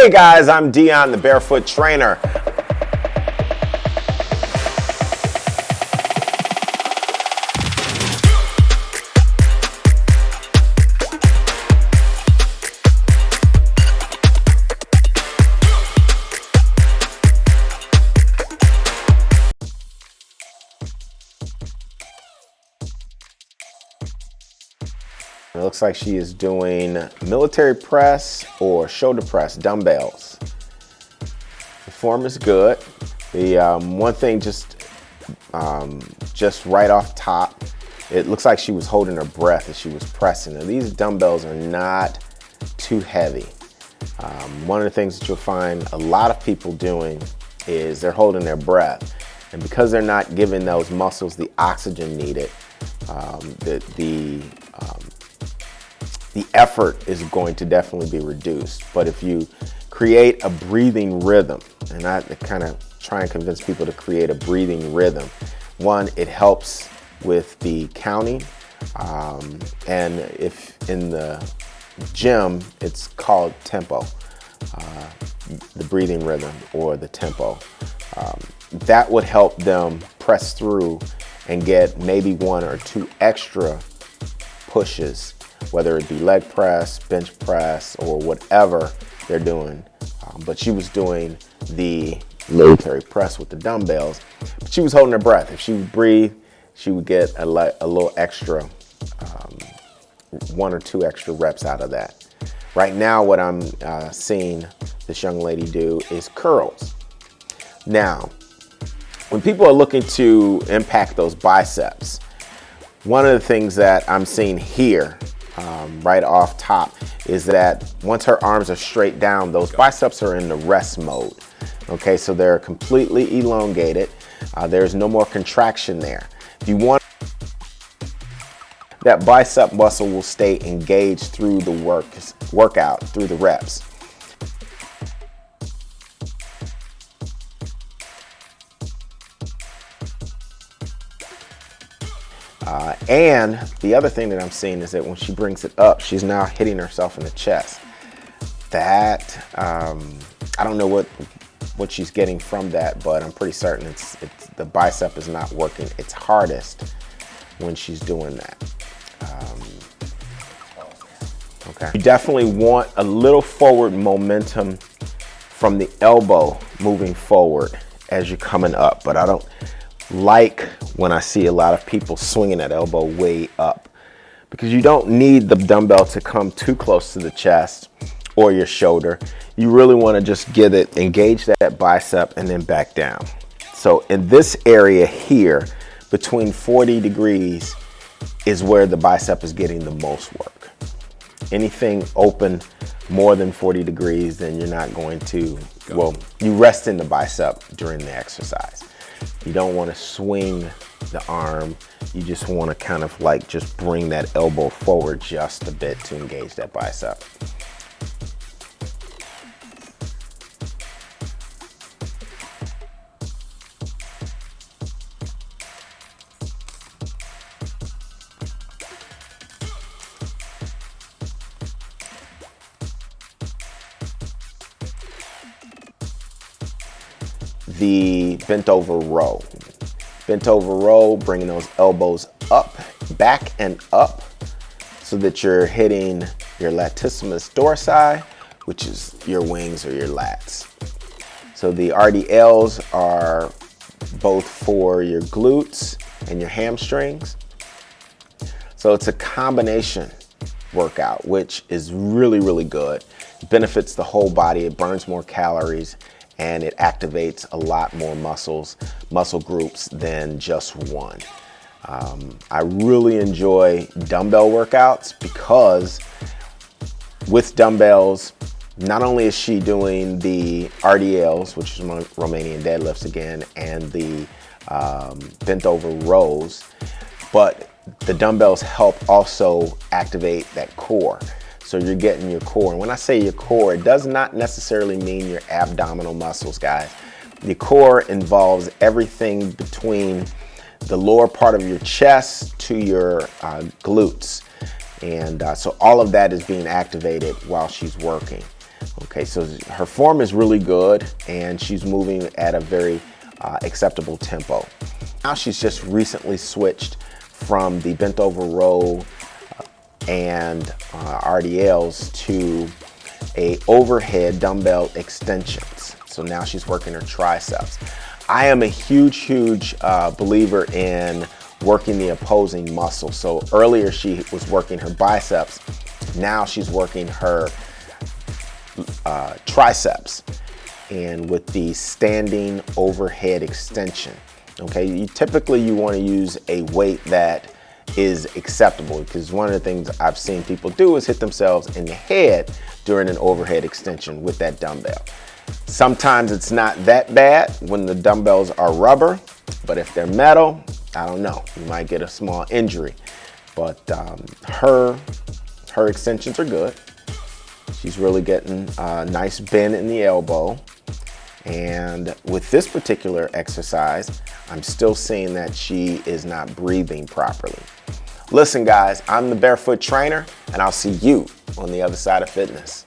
Hey guys, I'm Dion, the Barefoot trainer. It looks like she is doing military press or shoulder press, dumbbells. The form is good. The one thing just right off top, it looks like she was holding her breath as she was pressing. Now, these dumbbells are not too heavy. One of the things that you'll find a lot of people doing is they're holding their breath. And because they're not giving those muscles the oxygen needed, the effort is going to definitely be reduced. But if you create a breathing rhythm, and I kind of try and convince people to create a breathing rhythm, one, it helps with the counting, and if in the gym, it's called tempo, the breathing rhythm or the tempo. That would help them press through and get maybe 1 or 2 extra pushes, whether it be leg press, bench press, or whatever they're doing. But she was doing the military press with the dumbbells, but she was holding her breath. If she would breathe, she would get a little extra, 1 or 2 extra reps out of that. Right now, what I'm seeing this young lady do is curls. Now, when people are looking to impact those biceps, one of the things that I'm seeing here, right off top, is that once her arms are straight down, those biceps are in the rest mode. Okay, so they're completely elongated. There's no more contraction there. If you want, that bicep muscle will stay engaged through the workout, through the reps. And the other thing that I'm seeing is that when she brings it up, she's now hitting herself in the chest. That, I don't know what she's getting from that, but I'm pretty certain it's the bicep is not working its hardest when she's doing that. Okay. You definitely want a little forward momentum from the elbow moving forward as you're coming up, but I don't like when I see a lot of people swinging that elbow way up, because you don't need the dumbbell to come too close to the chest or your shoulder. You really want to just get it, engage that bicep, and then back down. So in this area here, between 40 degrees is where the bicep is getting the most work. Anything open more than 40 degrees, then you're not going to, well, you rest in the bicep during the exercise. You don't want to swing the arm. You just want to kind of like just bring that elbow forward just a bit to engage that bicep. The bent over row. Bent over row, bringing those elbows up, back and up, so that you're hitting your latissimus dorsi, which is your wings or your lats. So the RDLs are both for your glutes and your hamstrings. So it's a combination workout, which is really, really good. It benefits the whole body. It burns more calories, and it activates a lot more muscle groups than just one. I really enjoy dumbbell workouts because with dumbbells, not only is she doing the RDLs, which is Romanian deadlifts again, and the bent over rows, but the dumbbells help also activate that core. So you're getting your core. And when I say your core, it does not necessarily mean your abdominal muscles, guys. The core involves everything between the lower part of your chest to your glutes. And so all of that is being activated while she's working. Okay, so her form is really good and she's moving at a very acceptable tempo. Now she's just recently switched from the bent over row and RDLs to a overhead dumbbell extensions. So now she's working her triceps. I am a huge believer in working the opposing muscle. So earlier she was working her biceps. Now she's working her triceps, and with the standing overhead extension. Okay, you want to use a weight that is acceptable, because one of the things I've seen people do is hit themselves in the head during an overhead extension with that dumbbell. Sometimes it's not that bad when the dumbbells are rubber, but if they're metal, I don't know, you might get a small injury. But her extensions are good. She's really getting a nice bend in the elbow. And with this particular exercise, I'm still seeing that she is not breathing properly. Listen guys, I'm the Barefoot Trainer, and I'll see you on the other side of fitness.